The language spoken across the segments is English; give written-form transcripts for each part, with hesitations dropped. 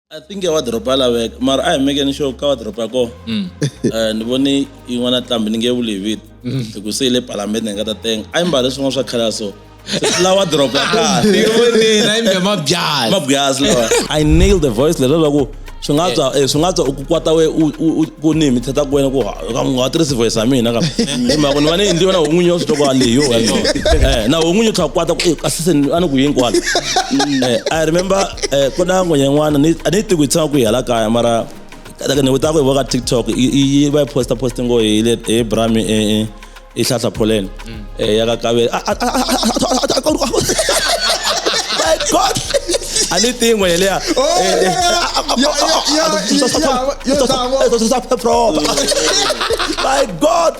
I think I would drop ala vek, maar I making sure ka drop ako. And boni ingwana tambi ninge believe it. Ku say le parliament ngata teng. I mbale songo swa khala so. La wa drop ka. Mabuyaz lo. I nailed the voice le lo go. Sungaza ukukwata we kunimi thatha kuwena ku ngatirisi voice yamina ka. Imako ni vane ndi wena ungunyo sitoko aliyo. Na ungunyo thakwata asisen ane ku yinkwala. I remember kona ngonyengwana aniti kuitsanga ku yala kaya mara daga ne utako iboka TikTok I ba posta ngo ile Brami ihlahla pollen yaka kabe my god anything when yeah my god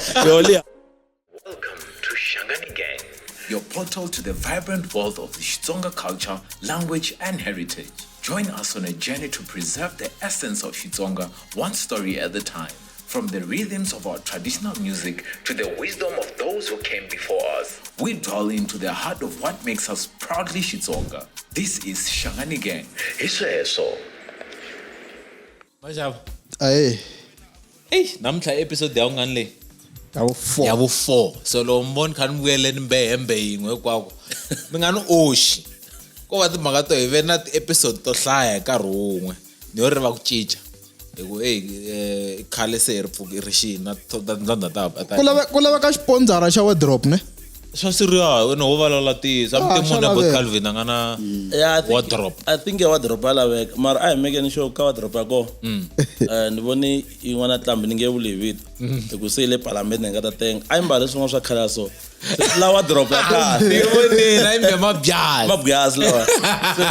Welcome to Shangani Gang, your portal to the vibrant world of the Xitsonga culture, language and heritage. Join us on a journey to preserve the essence of Xitsonga one story at a time. From the rhythms of our traditional music to the wisdom of those who came before us, we dwell into the heart of what makes us proudly Xitsonga. This is Shangani Gang. Eso. Majab. Aye. Hey, namhla episode yawungani le? Yabo 4. So lo mboni khani buyele nimbe yingwe kwakho. Mingani oshi. Ko va timhaka to hi ve na episode to hlaya nkarhi wun'we. Ni yo ri va ku cinca. Hiku khale se ri pfuki ri xina ndanda ta. Ku laveka sponsor xa wardrobe ne? Swa siriya wena ho valala tisa mtimuna bot Calvin ngana wardrobe. I think I would drop ala vek, maar I making sure ka drop ako. And boni ingwana tambi ninge believe it. Ku say le parliament ngata teng. I mbale songo swa khala so. La wa drop ka. Ndivoni na imbe Mabuyaz lo. So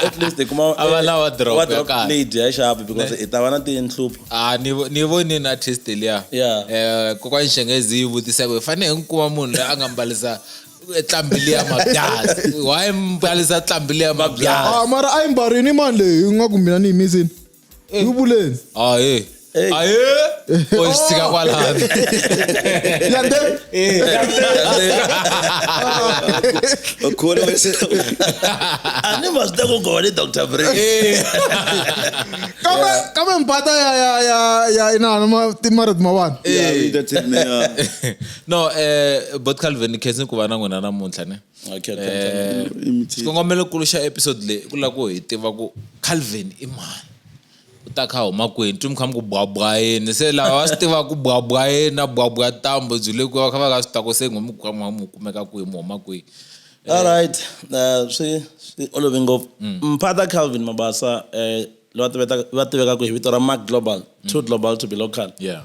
at least they come out. Avala wa drop ka. Lady ya sharp because itavana ti inhlupho. Ni voni na artist liya. Yeah. Kokwa nshengezi vutisa ku fane nkuma munhu la anga mbalisa tlambili ya mabyazi. Why mbalisa tlambili ya mabyazi? Mara a imbarini mani leyi nga ku mina ni yimizini. Yi buleni. Aye. Sika kwalani. Yande. Okore wese. Ani must go go Dr. Bray. Kama Mphata ya ina ma timaret mawan. That's it ne. No, bot Calvin khenzi ku vana n'wina namuntlha ne. Okay. Xikongomelo kulu xa episode le ku la ku hi tiva ku Calvin I mani. Utakha huma kwini tumkham ku bwabwayeni se la wa stiva ku bwabwayeni na bwabwa tambo zule ku kha va ka sitako se ngomukama mu kumeka ku huma kwi. All right. See Olovingo Mphata Calvin Mabasa lo tiveka ku hi vito ra Mark Global, too global to be local. Yeah.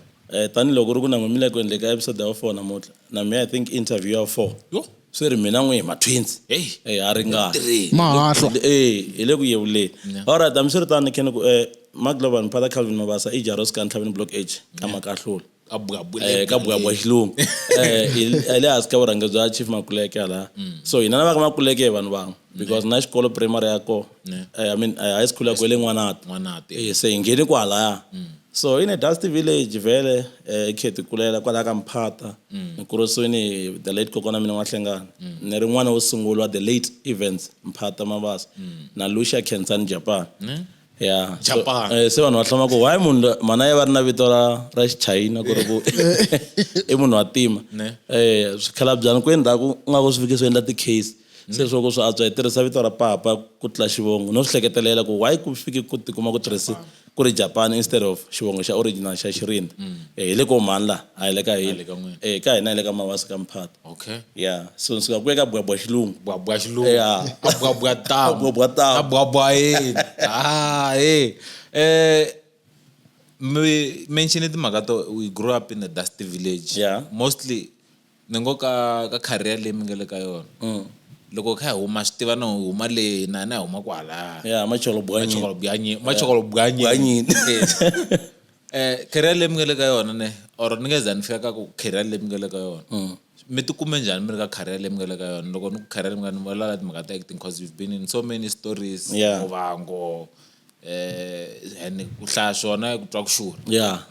Tani loko ri ku na ngomile ku endleka episode ya 4 namuntlha. Na me I think interview ya 4. Yo. So ri mina n'we ma twins. Hey. A ringa. Mahlo. Ile ku yevule. All right, I'm sure tani kene ku Mark Global Mphata Calvin Mabasa Ijaros kan Calvin Block H amakahlula. Abugabule. Kabugabwa hilungu. Ile aska urangezwa chief Makuleke ala. So ina na Makuleke vanhu vangu because na xikolo primary yako. I mean high school yako ile Ngwanati. Se ngeni kwala. So in a dusty village vele ikhethi kulela kwala ka Mphata. Nkurosweni the late kokona mina Wahlengana. Ni rin'wana wo sungula the late events Mphata Mabasa. Na Lucia Kensani Japan. Yeah. Japan. Se vanhu va hlama ku why munhu mana ya va ri na vito ra China ku ri ku I munhu wa tima. Swikhala byana ku endzhaku nga ku swi fike swi endla ti case. Se swo ku swi antswa hi tirhisa vito ra papa ku tlula xivongo no swi hleketelela ku why ku fike ku tikuma ku tirhisi ku ri Japan instead of xivongo xa original xa Xirinda. Hi le ko mani la a hi le ka hina. Ka hina hi le ka Mabasa ka Mphata. Okay. Yeah. So swi ka ku eka bwabwa xilungu. Bwabwa xilungu. Yeah. Bwabwa tamu. Bwabwa Me mentioned timhaka to we grew up in a dusty village. Yeah. Mostly nengo ka career leyi mi nga le ka yona. Loko kha huma swi tiva no huma le na huma kwala. Yeah, macholo bwanyi. Career leyi mi nga le ka yona ne or ni nga zani fika ka ku career leyi mi nga le ka yona. Mi ti kume njhani mi ri ka career leyi mi nga le ka yona loko ni ku career mi nga ni valala timhaka ta acting because we've been in so many stories. Muvhango and ku hlaya swona ku twa ku xurha. Yeah.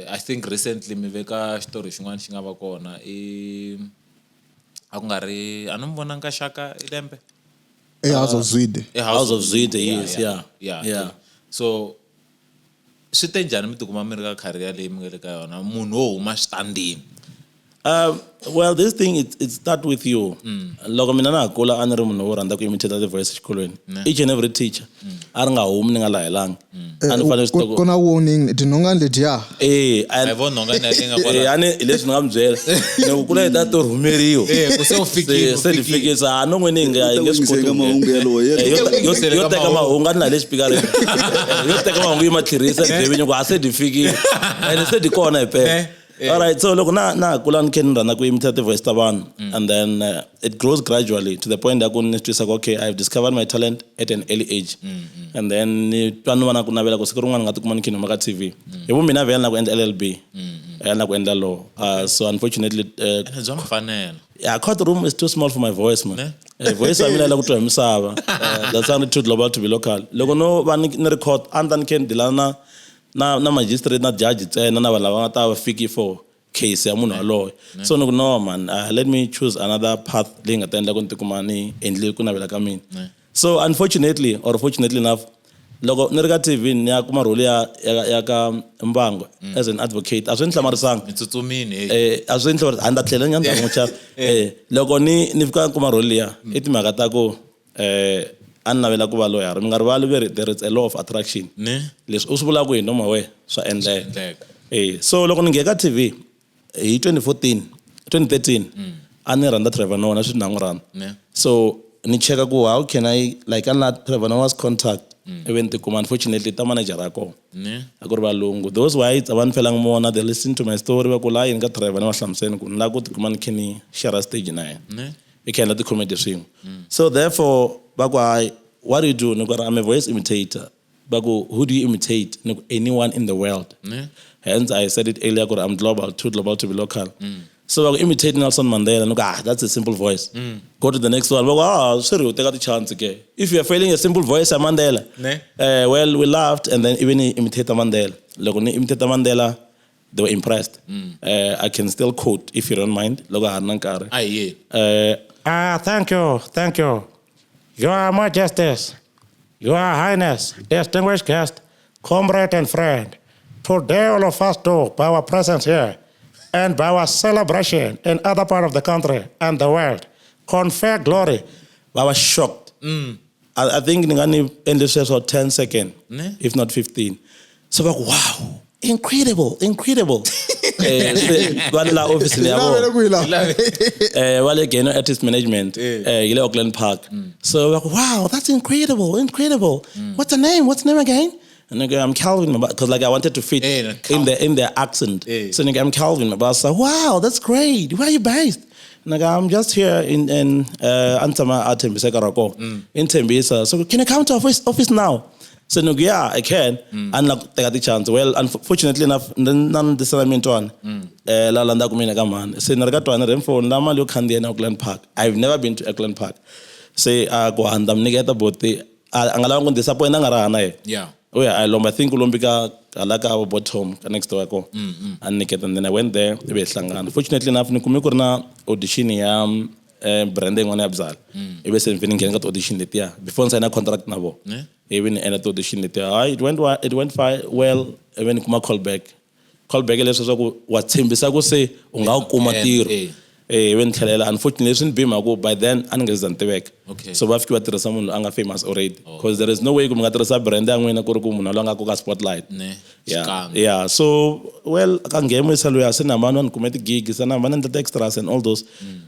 I think recently mi veka xitori xin'wana xi nga va kona a ku nga ri a ni mi vona nka Shaka ilembe House of Zwide. House of Zwide, yes, yeah. Yeah. So swi te njhani mi tikuma mi ri ka career leyi mi nga le ka yona munhu wo huma xitandini? Well, this thing it start with you. Loko mina na kula a ni ri munhu wo rhandza ku imitate the voice exikolweni. Each and every teacher a ri nga humi ni nga lahelanga. A ni fanele swi Kona warning tinonga letiya. I vona nhonga ni leyi nga kwala. ani leswi ni nga mi byela. Ni ku kula hi ta to rhumeriwa. Ku se u fikile. Se ni fikile sa no n'wini nga nge swi koti. Ka mahungu yalowo Yo teka mahungu a ni na le xipikareni. Yo teka mahungu yi ma tlherisa devenye ku a se di fikile. And se di kona hi pela. All right, so look, na kula ni rana ku imitate the voice ta vanhu, and then it grows gradually to the point that ku ni twisa okay, I've discovered my talent at an early age, and then ni twani vana ku navela ku siku rin'wana nga tikuma ni khini maka TV. Hi vu mina vela na ku endla LLB, na ku endla law. So unfortunately, Bya mfanelo. yeah, courtroom is too small for my voice, man. Voice I mean, I like to misava. That's how too global to be local. Loko no va ni record andan ken dilana na magistrate na judge tsena na valava nga ta va fiki for case ya munhu aloyo. So no man, let me choose another path leyi nga ta endla ku ni tikuma ni endle ku navela ka mina. So unfortunately or fortunately enough, loko ni ri ka TV ni ya kuma role ya ka Muvhango as an advocate. A swi ni hlamarisanga. Mi tsutsumini. A swi ni hlamarisanga. A ni ta tlhela ni nga n'wi loko ni fika kuma role liya i timhaka ta ku a ni navela ku va lawyer. Mi nga rivali there is a law of attraction. Leswi u swi vulaka hi noma we swa endleka. So loko ni nghena ka TV hi 2013 a ni rhandza Trevor Noah na swi na n'wi rhandza. So ni cheka ku how can I like a na Trevor Noah's contact even tikuma unfortunately ta manager ako. A ku ri valungu. Those whites a va ni felangi mona, they listen to my story va ku la yini ka Trevor na va hlamuseni ku ni la ku tikuma ni khe ni share stage na yena. We can let the comedy swing. So therefore, what do you do? I'm a voice imitator. Who do you imitate? Anyone in the world. Hence, I said it earlier, I'm global, too global to be local. So imitate Nelson Mandela. That's a simple voice. Go to the next one. Sorry, take out the chance again. If you're failing a simple voice, Mandela. Well, we laughed and then even imitate Mandela. Imitate Mandela. They were impressed. I can still quote, if you don't mind. Thank you. Your Majesties, Your Highness, distinguished guest, comrade and friend. Today all of us do, by our presence here, and by our celebration in other part of the country and the world, confer glory. I was shocked. I think in this for 10 seconds, if not 15. So wow. Incredible. Wala office le yabo. Wala again artist management. Ile Auckland Park. So wow, that's incredible. What's the name again? And I'm Calvin, because like I wanted to fit in their accent. So I'm Calvin, but I said, wow, that's great. Where are you based? And I'm just here in Antama Tembisa Karako in Tembisa. So can I come to office now? So yeah, I can. And like take the chance. Well, unfortunately enough, none discernment one. La landa kumina kaman. So nargato ana remfo ndama lo khandi in Auckland Park. I've never been to Auckland Park. Say go andam nigeta bote. Angala ngon disappoint ngara na. Yeah. Oh yeah, I think Olombika alaka bottom next to ako. And then I went there. Fortunately enough, nikumikuna audition ya branding on Abzal. It was feeling getting audition letia. Before sign a contract nabo. Even end at audition letia. It went well. Even kuma call back. Ele so what Timbisa go say unga kumatiro. Even Kalela, unfortunately, by then, okay. So I've got someone famous already. Because there is no way you can get Brenda when I go to spotlight. Yeah. So, well, I can game with Salwa, send a man on comedic gigs, and a man in the extras and all those.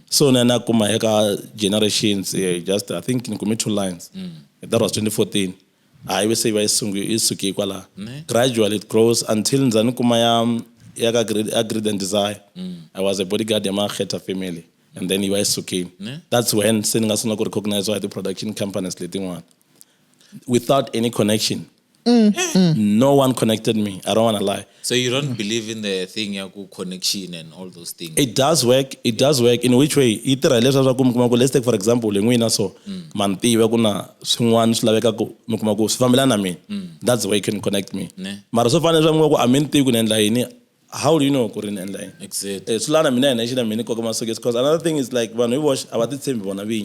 So, Nana Kumaeka generations, just I think in commit 2 lines. That was 2014. I will say, gradually it grows until Zanukumayam. Agreed and desire. I was a bodyguard in my Mphata family. And then he was Suki. That's when Senegal recognized why the production companies letting one. Without any connection. No one connected me. I don't want to lie. So you don't believe in the thing yaku connection and all those things? It does work. In which way? Let's take for example, manti kuna someone that's the way you can connect me. How do you know Korean online? Exactly. Because another thing is like when we watch about the same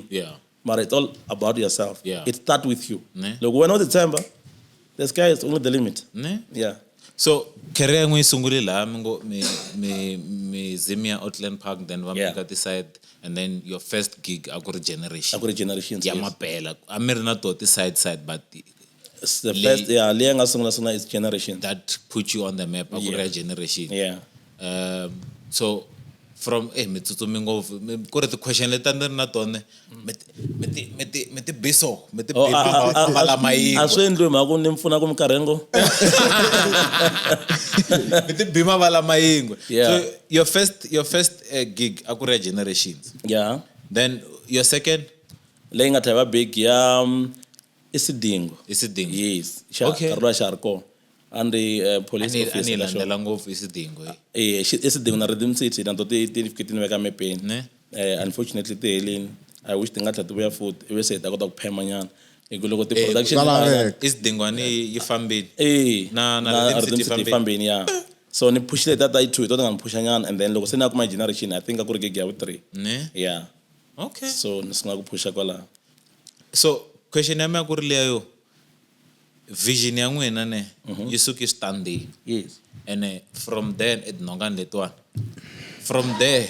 yeah. But it's all about yourself. Yeah. It starts with you. Look, when was December? the sky is only the limit. Ne? Yeah. So career ngwe sunguli la me Zimia Outland Park then Yeah. decide and then your first gig akuri Generation. Akuri Generations. Ya Yes. mapela. Amirina to side but It's the first, yeah, Lianga Sunglasuna is Generation. that put you on the map akuri Generation. Yeah. So from metsotsomi ngopfu kore the question leta ndiri na tone meti biso meti bala maiko Aswe ndwe maku nimfuna kumkarengo. meti bima bala maiko. Yeah. So your first gig akure Generations. Yeah. Then your second Lenga tava big ya isidingo. Isidingo. Yes. Okay. Karwa Sharko. And the police officer. Anilandela ngopfu Isidingo. Isidingo na Rhythm City na tote tifikitini weka mepeni. Ne? Unfortunately Helen, I wish tingatla to wear food. We said I got to pay manyan. Igulo the Eh, production. Isidingo ani yifambini. Na Rhythm City fambini yeah. So ni push that I to it don't push nyan and then look send my generation I think I could get with 3. Ne? Yeah. Okay. So nisinga kupusha kwala. So question yami akuri leyo vision ya n'wina ne yi suki standing. Yes. And from there it nonga letwa. From there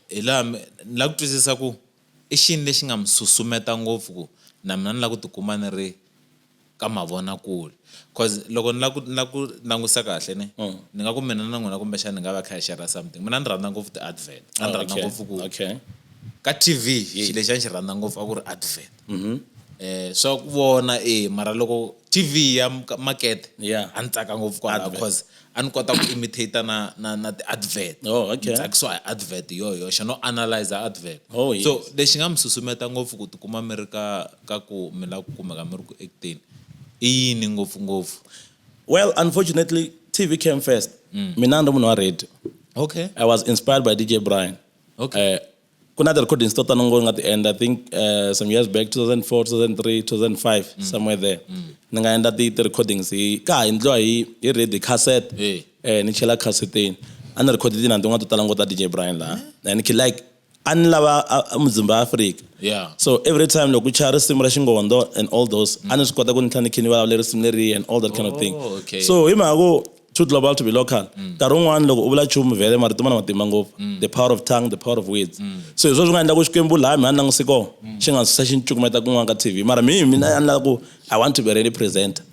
ila la ku twisisa ku I xini lexi nga msusumeta ngopfu ku na mina ni la ku tikuma ni ri ka mavona kule cause loko ni la ku langusa kahle ne ni nga ku mina na n'wina kumbe xana ni nga va kha share something mina ni rhandza ngopfu ti advert ni rhandza ngopfu ku Okay. ka TV xi lexi a xi rhandza ngopfu a ku ri advert swa ku vona mara loko TV ya market Yeah. a ni tsaka ngopfu kwala cause a ni kota ku imitate na ti advert Oh, okay. ni tsakisiwa hi advert yoyo xa no analyze advert Oh, yes. so lexi nga mi susumeta ngopfu ku tikuma mi ri ka ku mi la ku kumeka mi ri ku acting I yini ngopfungopfu? Well, unfortunately, TV came first. Mina ndo munhu wa radio. Okay. I was inspired by DJ Brian. Okay. Kuna the recordings tota ongoing at the end. I think some years back, 2004, 2003, 2005, somewhere there. Nga enda the recordings. Ka enjoy I read the cassette. Ni chela cassette. Ana recorded in antonga tota langota DJ Brian la. And ki like anlava muzimba Africa. Yeah. So every time loku chara simra shingondo and all those anis kota ku ntlani kini wa le simleri and all that kind of thing. Okay. So imago too global to be local. Karungwan loku ubula chum vele mara tumana matimba ngopfu. The power of tongue, the power of words. So izo zunga nda ku xikwembu la mi anang siko. Xinga session chukumeta kunwa ka TV. Mara mina anla ku I want to be a radio presenter.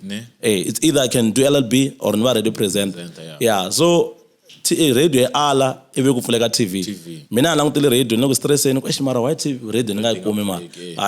It's either I can do LLB or not radio presenter. Yeah. So radio ala ibe kufuleka TV. Mina langutile radio no stress ni question mara why TV radio nga ikumi ma.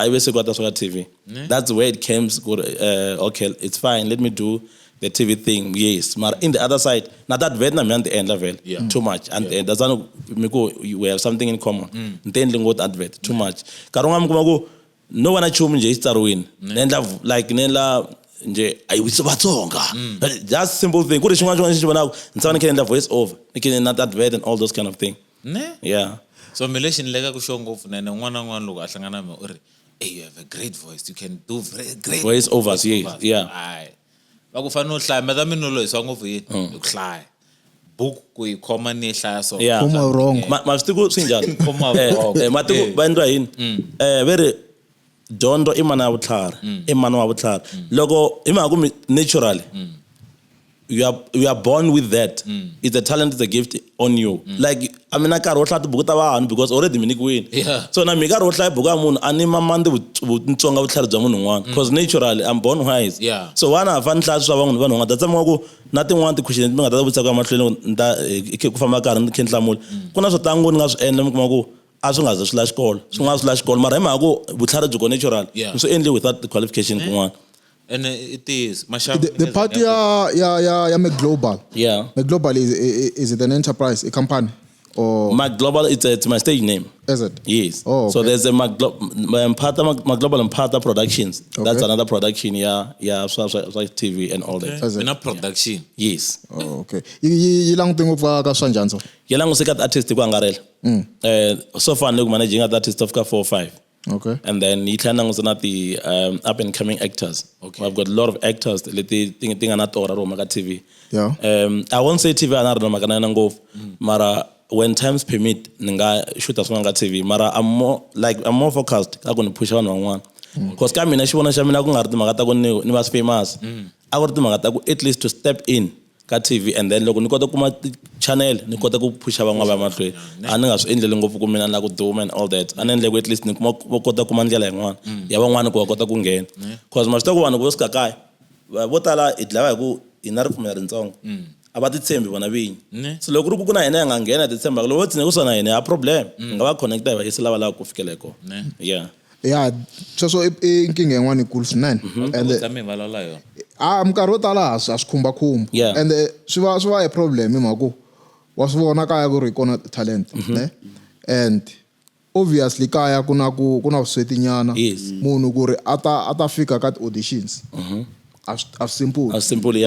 Ibe sekwata soka TV. That's where it came okay, it's fine, let me do the TV thing. Yes. But in the other side, not that Vietnam and the end level too much and doesn't we have something in common. Then lingo advert too much. Karunga mkumago no one achum nje istarwin. Nenda like nela nje Xitsonga. Just simple thing. Kuri shunga shibana nsana kenda voice over. Nikene not advert and all those kind of thing. Ne? Yeah. So milation lega ku show ngopfu nene n'wana loko a hlangana me uri hey you have a great voice, you can do very great Voice overs, yes. Yeah. Ai. Va ku fana no hlaya meta minulo hi swa ngopfu yini ku hlaya. Book ku yi khoma ni hlaya so. Yeah. Khoma wrong. Masiku sinjalo. Khoma wrong. Matiku bandwa yini? Very dondo imana vutlhari. Imana wa vutlhari. Loko imaku naturally. You are born with that. It's a talent, it's a gift on you. Like I mean I can't write to buku ta vanhu because already mini win. Yeah. So na mi ka write buku munhu anima mande vutsonga vutlhari bya munhu un'wana because naturally I'm born wise. Yeah. So wana fa nhlaya swa vanhu nga ta tsama ku na tin'wana ti question mi nga ta vutisa ka mahlweni nta ku famba karhi ni khenhlamula. Kuna swo tangu ni nga swi endla mi kuma ku a swi nga za swi la xikolo. Swi nga swi la xikolo mara hi mhaka ku vutlhari byi go natural. So endli without the qualification kun'wana. And it is Mashabu. The party ya global. Yeah. Global is it an enterprise, a company? Or Global, it's my stage name. Is it? Yes. Oh, okay. So there's a Mphata Global Mphata Productions. Okay. That's another production. Yeah, so like TV and all that. Is it? In a production. Yes. Oh, okay. You lang tingo pa ka swanjanso. Yelang usikat artist ko angarel. So far no managing artist of 4 or 5. Okay. And then you can not the up and coming actors. Okay. I've got a lot of actors. They think not TV. Yeah. I won't say TV another go. Mara when times permit, ninga shoot as one TV. Mara I'm more focused. I'm going to push on. because ka mina xivona xa mina ku nga ri timhaka ta ku ni va famous a ku ri timhaka ta ku at least to step in ka TV and then loko ni kota ku kuma channel ni kota ku pusha van'wana va mahlweni a ni nga swi endleli ngopfu ku mina na ku duma and all that a ni endle ku at least ni kuma kota ku kuma ndlela yin'wana ya van'wana ku va kota ku nghena because ma swi tiva ku vanhu vo suka kaya vo tala hi dlaya hi ku hi na ripfumelo ritsongo a va titshembi vona vinyi so loko ku ri ku na hina hi nga nghena hi titshembaka loko vo tsine ku sona hina ya problem hi nga va connecta hi va yisi lava lava ku fikela hi kona yeah sweswo i inkinga yin'wana ikulu swinene and minkarhi yo tala a swi khumbakhumba and swi va a problem hi mhaka ku wa swi vona kaya ku ri kona talent ne and obviously kaya ku na vusweti nyana munhu ku ri a ta fika ka ti-auditions a simple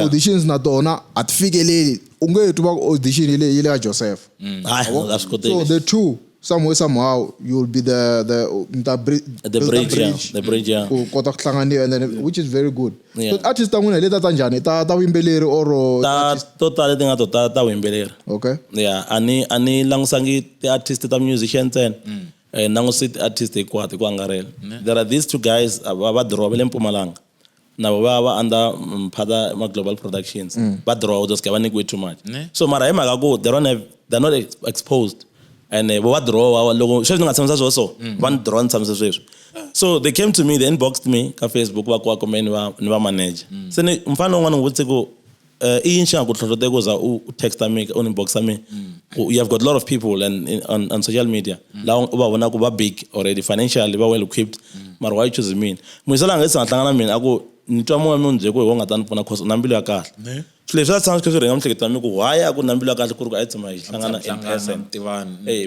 auditions na tona a ti fikeleli u nge twi va ku audition leyi yi le ka Joseph so the two somehow you'll be the bridge ku kota ku hlanganiwa and then which is very good so artist ta n'wina hi leta ta njhani ta vuyimbeleri or to tala ti nga ta vuyimbeleri okay a ni langusangi ti-artist ta musicians nangusi ti-artist hinkwato hi ku angarhela there are these two guys va dirowa va le Mpumalanga na va under Mphata global productions va dirowa those guys va nyikiwe too much so mara hi mhaka ku they're not exposed and va dirowa loko sweswi ni nga tshamisa sweswo va ni dirowa ni tshamisa sweswi so they came to me they inboxed me ka Facebook va ku kumbe ni va manager se ni mfana wun'wana ni vutise ku i yini xi nga ku hlohlotela ku za u texta me u inboxa me you have got a lot of people and on social media laha u va vona ku va big already financially va well equipped mara why you choose me muyisela nga nga hlangana mina aku ni twa moya mi ndze ku hi wo nga ta ni pfuna cause na mbilu ya kahle swileswi a tshama swi ringa mihleketa ya mi ku why a ku na mbilu ya kahle ku ri ku a yi tshama hi hlangana in person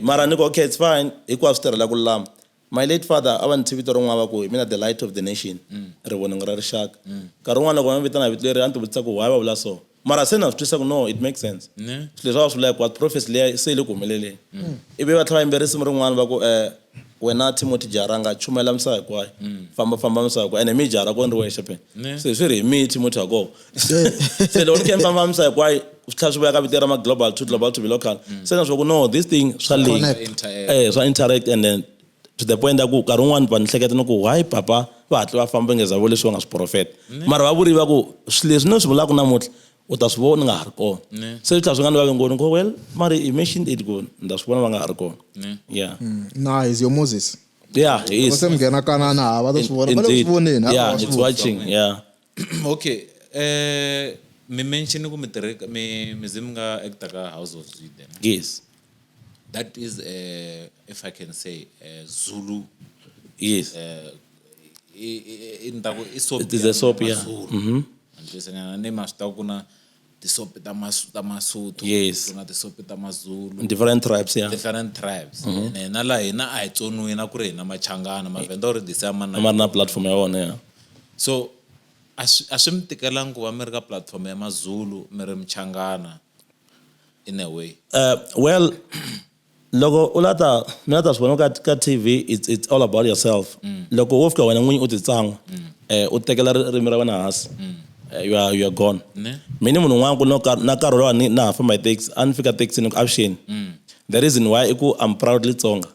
mara ni ku okay it's fine hinkwaswo swi tirhela ku lulama my late father a va ni vito rin'wana va ku hi mina the light of the nation rivongo ra rixaka nkarhi wun'wana loko va mi vitana vito leri a ni ti vutisa ku why va vula so mara se na swi twisa ku no it makes sense swileswi a va swi vula ku prophecy leyi se yi le ku humeleleni ivi va tlhela va yimbela risimu rin'wana va ku wena Timothy Jaranga chumela misava hinkwayo famba misava hinkwayo ene mi jara ko ni ri wexe pe se swi ri hi mi Timothy wako se loko ni khe mi famba misava hinkwayo swi tlhela swi vuya ka vito ra global to be local se na swi ku no this thing swa link swa interact and then to the point ku nkarhi wun'wana va ni hleketa ni ku why papa va hatla va famba ngeza vo leswi va nga swi profeta mara va vuriva ku swilo leswi ni swi vulaka namuntlha u ta swi vona nga ha ri kona se swi tlhela swi nga ni va ke ngoni ku well mara you mentioned it ku nda swi vona va nga ha ri kona nice your Moses he is se mnghena kanana va ta swi vona va le ku voneni it's watching okay mi mention ku mi zimi nga actor ka House of Zwide yes that is if I can say Zulu yes in the soap it is a soap ndisengana ne master kuna the soap ta Masotho kuna the soap ta Mazulu different tribes na la hina a hi tsoniwi na ku ri hina machangana mavenda uri disama na platform ya vona so a swi mi tikelangi ku va mi ri ka platform ya Mazulu mi ri mchangana in a way well loko u lata mina ta swi vona ka TV it's all about yourself loko wo fika wena n'winyi u titsanga u tekela ririmi ra wena hansi you are gone mina munhu un'wana ku na nkarhi lowa na ha famba hi taxi a ni fika taxi ni ku avuxeni the reason why i ku I'm proudly Tsonga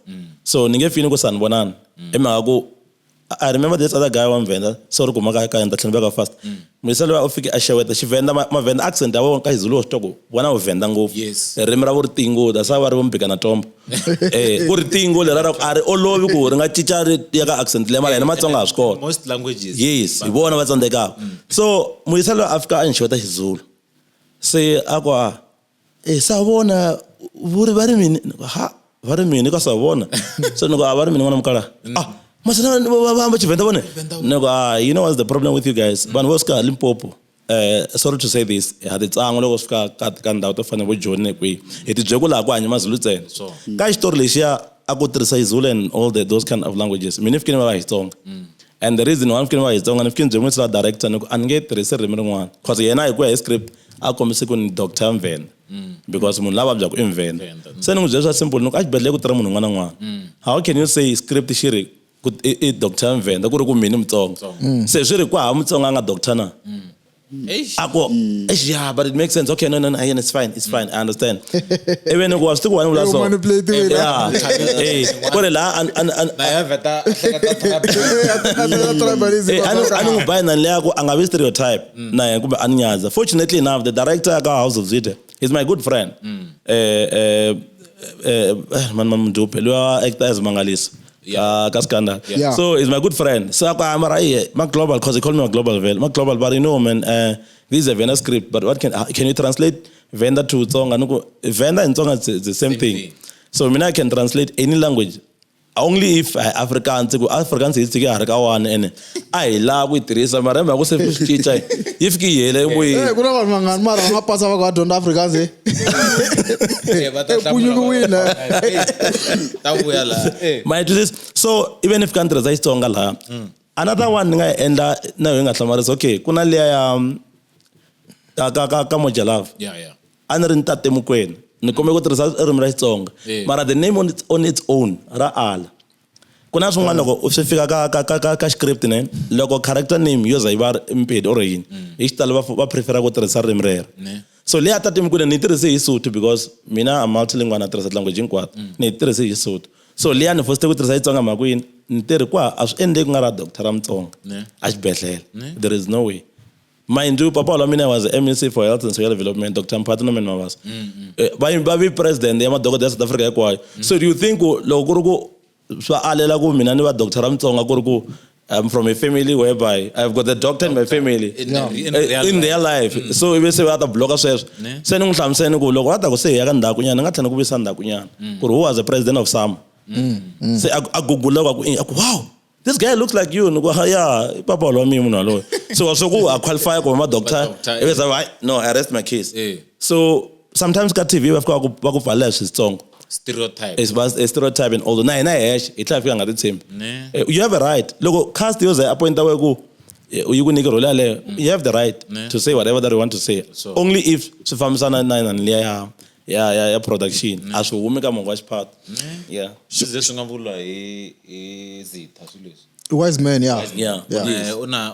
so ni nge fini ku sani vonana hi mhaka ku I remember this other guy wa Mvenda so ri kuma ka nda tlhela beka fast mwiselo wa u fike a xeweta xivenda mavenda accent ya vona ka Zulu wo switoko vona u venda ngopfu ririmi ra vuritingo da sa va ri vombika na tombo ku ritingo lera a ri olovi ku ri nga cinca ya ka accent le mara hina Matsonga ha swi kona most languages yes hi vona va tsandzekaka so mwiselo a fika a ni xeweta xizulu se akwa sa vona vuri va ri mini ha va ri mini ka sa vona so ni ku a va ri mini n'wana mukala you know what's the problem with you guys vanhu vo suka Limpopo sorry to say this hati tsango loko fika ka ndhawu to fana vo Joni kwi hi ti byela ku laha ku hanya Mazulu ntsena ka xitori lexiya a ku tirhisa Zulu and all those kind of languages mina fikini va Xitsonga and the reason why fikini va Xitsonga ni fikini byemisa la director ni ku a ni nge tirhisi ririmi rin'wana because yena hi ku ya hi script a kombise ku ni Dr. Mvenda because munhu lava bya ku Mvenda se ni n'wi byela swa simple ni ku a xibedhlele ku tirha munhu un'wana na un'wana how can you say script xi ri i Dr. Mvenda ku ri ku mini Mutsonga se swi ri ku hava Mutsonga a nga doctor na Yeah, but it makes sense. Okay, no, it's fine. I understand. Even if was still one last song. Yeah. Hey, kore la and I know by na lego angabe stereotype na kube anyaza. Fortunately enough, the director ka House of Zwide is my good friend. Man mdupe lo actor as Mangalisa. Kaskanda. Yeah. So he's my good friend. So I'm my global, because he called me a global vel. My global, but you know, man, this is a Venda script. But what can you translate Venda to Tsonga? Venda and Tsonga is the same thing. So I can translate any language. Only if Africans is to get one and I love with Teresa Marema was a teacher. If Kiele, we my so even if countries are Xitsonga, another one and now okay, Kunalia Kamojalav. Yeah. Anarinta Temukwen. Mara the name on its own Raal. Kuna sunga loko usifika ka script ne loko character name yoza ibar imped origin. Ishtala ba prefera ko teresa remrer. So le ata tim kuna ni teresa Isuthu because mina am multilingual na teresa language inkwat. Ni teresa Isuthu. So le ana first ko teresa Xitsonga makwini ntere kwa as ende ngara Dr. Ramtsonga. Ashbehlele. There is no way. Mind you, Papa Olamina was the MNC for Health and Social Development, Dr. Mphata no was. By president, they are Dr. South Africa. So do you think Logorugo Alela go Minaniwa Dr. Ramtsonga Gorgo? I'm from a family whereby I've got a doctor in my family in their life. So we say what the blogger says. Sending some saying go logo. What I go say Yaganda Kunya, Nangatan Kubisanda Kunya, who was the president of SAM. Say I go wow. This guy looks like you. Yeah, Papa Olomi. So I qualify for my doctor. It was like, no, I rest my case. So sometimes got TV we've got Xitsonga. Stereotype. It's a stereotype and all the nine it's like the same. You have a right. Look, cast yours appoint that go. You have the right to say whatever that you want to say. So, only if Sufamsana nine and yeah, production. As we make a watch part. Yeah. Wise man, yeah.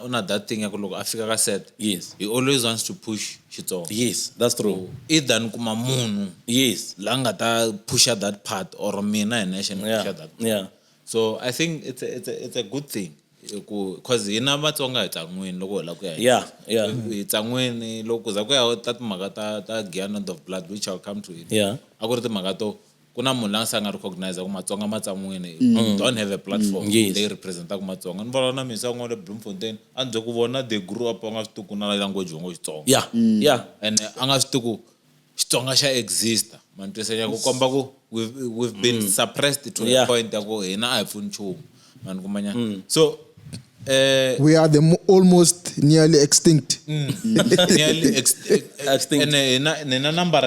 Una that thing Africa said. Yes. He always wants to push Xitsonga. Yes, that's true. Either Nkumamunu. Yes. Langata push that part or Mina and Nation push that. Yeah. So I think it's a good thing. Because in Amatonga it's a win logo like it's a win logo that magata giant of blood which I'll come to it. Yeah. I got the magato kuna mulanga nga recognize Matonga matsamwini don't have a platform. Yes. They represent Matonga and balana misango le Bloemfontein and Zokubona they grew up on to kuna language Xitsonga. Yeah. And angastuku Xitsonga sha exist man tesenya go komba go we've been suppressed to a point ago ina iPhone chu man kumanya. So we are almost nearly extinct. Nearly extinct. And number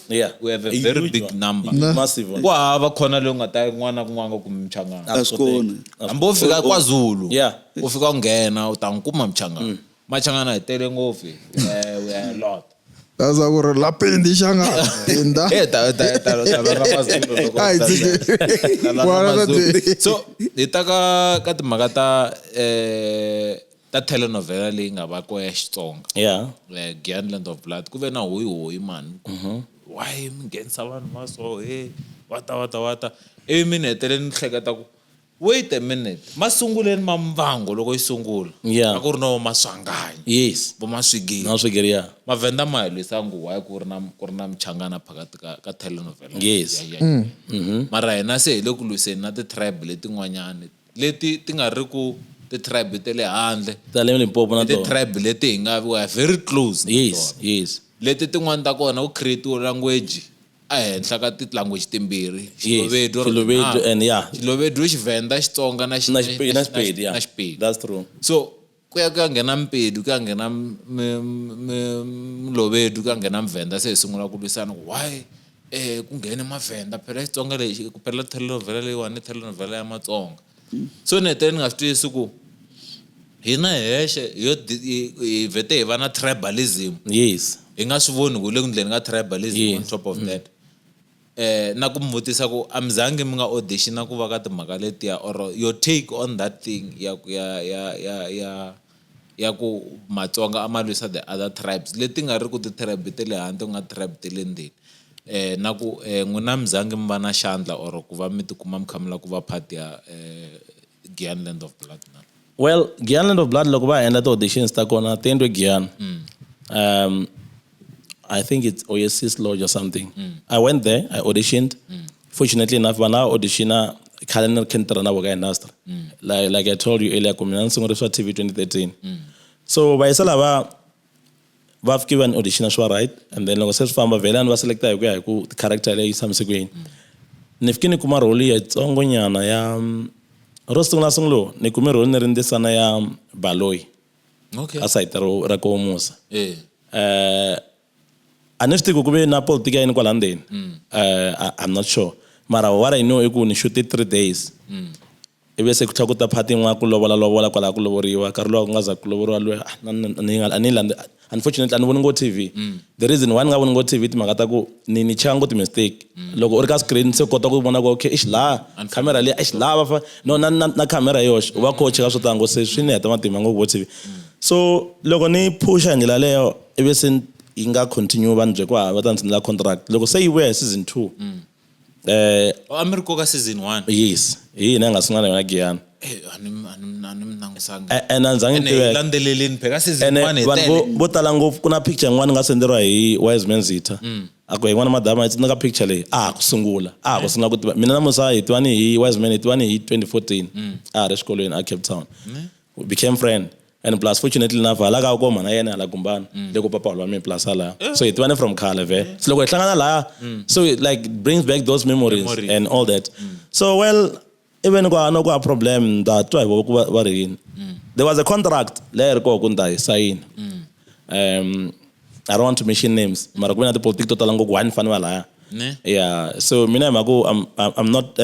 yeah, we have a very big number. Massive one. Kwa abakhona lo ngata ngwana kumchangana. Askona. Ambo fika kwaZulu. Yeah. Ufika ungena utankuma mchangana. Machangana etele ngofi. We are a lot. That's our lapendi shanga. Inda. So itaka kat magata that telenovela le ngabako ya Xitsonga. Yeah. Like Land of Blood. Kuve na hoyi man. Why ngenza abantu maso wata. Minute le nihleketa ku wait a minute. Masunguleni Muvhango loko isungula. Yeah. Akuri no maswanganya. Yes. Bo maswigiri. Maswigiri yeah. Mavenda mahilisa ngu why kurina mchangana phakathi ka telenovela. Yes. Mara yena se le ku lwiseni na the tribe letin'wanyani leti ti nga ri ku the tribe tele handle. The tribe leti hinga we are very close. Yes. Leti tin'wana ta kona ku create language ehenhla ka ti language timbirhi. Xilovedu and yeah. Xilovedu Xivenda Xitsonga na Xipedi yeah. That's true. So kuya ngena Mpedi kuya ngena Mlovedu kuya ngena Mvenda se sungula ku lwisana why ku ngene Mavenda phela Xitsonga lexi ku phela telenovela leyiwani telenovela ya Matsonga. So neteni nga swi twisisi ku hina heshe yo vete hi va na tribalism. Yes. Hi nga swi voni ku le ku ndleni ka tribalism on top of that. Na ku mvutisa ku amzange mi nga audition ku va ka timhaka letiya or your take on that thing ya ya ku Matsonga amalwisa the other tribes leti nga ri ku ti tribe te le handle nga tribe te le ndeni na ku n'wina mzangi mi va na xandla or ku va mi tikuma mi khamela ku va part ya Giyani Land of Blood na. Well, Giyani Land of Blood loko va endla ti-auditions ta kona ti endwe Giyani. I think it's Oasis Lodge or something. I went there, I auditioned. Fortunately enough, when I auditioned, calendar can't run away industry. Like I told you earlier, community TV 2013. So by Salava, we've given audition as well, right? And then like from a Velan was selected the character is some seguin. Nifkini kuma roli Xitsonga nyana ya rostung na sunglo ni kuma roli nerinde sana ya baloi. Okay. Asaitaro rako musa. Anesti kukube na politika in Kwalandin. I'm not sure. Mara what I know you shoot it 3 days. Ebe se kutakuta party mwa kulobola kwala kuloboriwa karlo ngaza kuloborwa unfortunately I won't go TV. The reason one nga won't go TV timagata ku ni chango ti mistake. Loko orika screen se kota ku bona ku okay ish la camera le ish la ba no na camera yosh wa coach ka sotango se swine ta matima ngo go TV. So loko ni push ngila leyo ebe se inga continue banje kwa batanzila contract. Loko say we season 2. America season 1. Yes. Yini engasingana yona Giyani. And anzange landeleleni pheka season 1 etele. Botala ngofu kuna picture ngwani ngasenderwa hi Wise Man Zita. Akwe ngwana madama it's naka picture le kusungula. Kusungula kuti mina namusa itwani hi Wise Man itwani hi 2014. Esikolweni Cape Town. We became friend. And plus fortunately enough alaka ukoma na yena ala kumbana leko papa wami plus ala so it went from Kaleve so loko ehlangana la so it like brings back those memories and all that so well even kwa no kwa problem that try worrying there was a contract later ko kunta sign I don't want to mention names mara kuna the politics total ngo one fan wala yeah so mina mako I'm not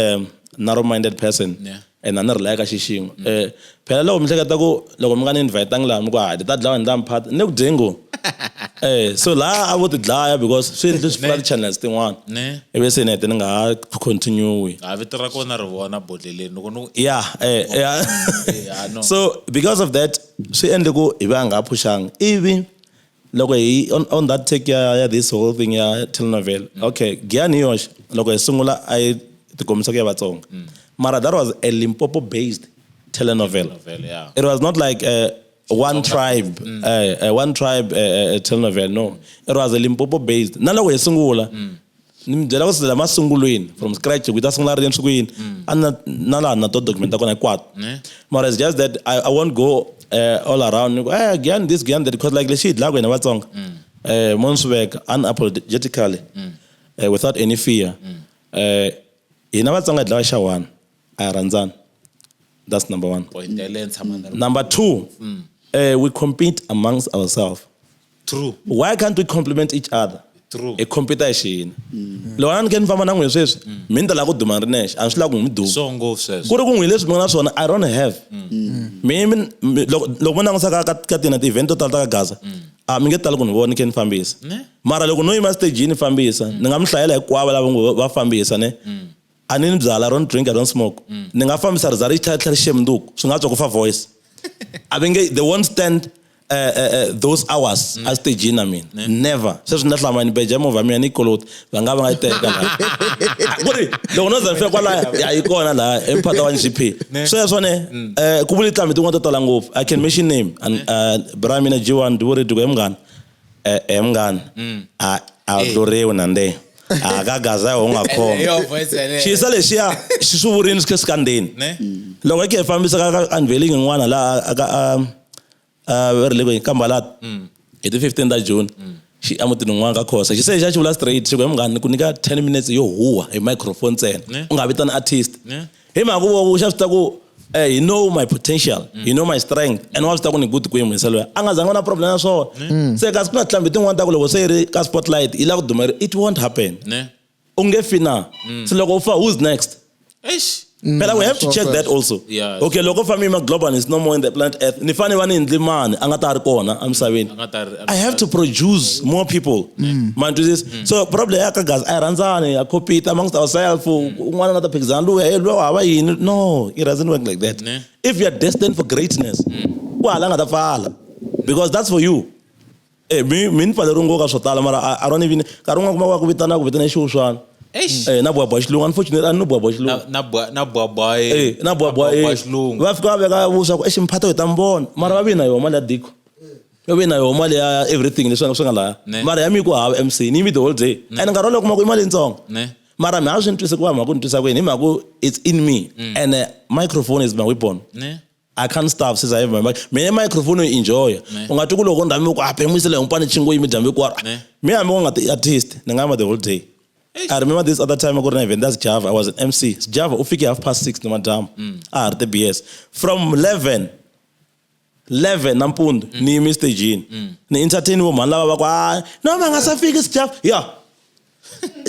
narrow minded person and another like ashishingo phela lo mhleketa ku loko mngane invite ngilami kwa ta dlawa ndla Mphata ne kudingo so la I would dlaya because swi this flood channels thing one ebe se nete nga continue vito ra kona ri vona bodleleni loko no yeah so because of that swi ende ku iba nga pushang even loko on that take ya this whole thing ya telenovela okay Giyani yosh loko isungula I tikomisa ke Vatsonga Mara, that was a Limpopo-based telenovela. Yeah. It was not like one tribe telenovela. No, it was a Limpopo-based. Nala we sungula. Nimjela ko sila masunguluin from scratch. We just sungula rin suguin. Ana nala na to documenta ko na kwat. Mara, it's just that I won't go all around. Giyani this, Giyani that, because like the shit, like we never song. Monsweg unapologetically, without any fear. In our song at Lashawan. Ranzan. That's number 1. Number 2, we compete amongst ourselves. True. Why can't we compliment each other? True. A competition. Loan can fama nangu says, minda la ko dumarnesh, ansla ko midu. Song of says. Kuro ko ngiles mga sona I don't have. Me lo mona ngasa katina the event total ta Gaza. Minget tal ko no ni ken fambisa. Mara lo ko no ima stage ni fambisa. Ngamhlayela kwaba labo ba fambisa ne. Anini mzala I don't drink, I don't smoke. Ningafambisa rizari thatha shemnduku. Singatsho kufa voice. Abenge they won't stand those hours as stage I mean. Never. Sesinahlama ni beje mova mina nikolot bangaba ngayiteka la. Kuri lo noza mfika kwala ya ikona la Mphata wa GP. So yasone kubulita mitu ngototola ngofu. I can mention name and Bramina Jiwan duwore dugo emngani. Emngani. Adorewe nande. Akagaza ungakhoma shisale shiya sisuburini skeskandeni lokho ke fambisa ka unveiling ngwana la aka verlego ikambalat it 15th June she amutini ngwana kakhosa she said jula straight sikwemngani kunika 10 minutes yo huwa a microphone tsena ungabita artist hima kubo ushafta ku you know my potential, you know my strength, and what's talking good to him. Angazanga na problem so. Say kaspuna tlambi ting wanta kulo say ka spotlight ila kudumer it won't happen. Ungefina. So logo for who's next? But we have to check that also. Yeah. Okay, logo for me my global is no more in the planet Earth. Ni fani wani in the man angatar kona. I'm saying I have to produce more people. Man to this. So probably akagas I ranzani I compete amongst ourselves for one another example. No, it doesn't work like that. If you are destined for greatness, kwala nga ta pfala because that's for you. Mi ni pfale rungo ka swo tala mara I don't even ka rungo kuma ku vitana xuswana. Na bwabwa xilungu unfortunately I no bwabwa xilungu. Na bwabwa na bwabwa xilungu. Va fika veka vusa ku Mphata hi ta mbona mara va vina yo mali ya diko. Va vina yo mali ya everything leswi nga la. Mara ya mi ku hava MC ni mi the whole day. And nkarhi lowu kuma ku imali ntsongo. Mara mi ha swi ntwisa ku va mhaku ntwisa ku yini hi mhaku it's in me and microphone is my weapon. I can't stop since I have my mic. Me microphone enjoy. Ungathi ku loko ndami ku aphemisele umpane chingo yimi jambe kwara. Me am nga artist ngama the whole day. I remember this other time I got an event, that's Java. I was an MC. Java, ufike 6:30 no madam. The BS. From 11 nampundu ni Mr. Jean. Ni entertain woman lava kwa no man ngasafika Java. Yeah.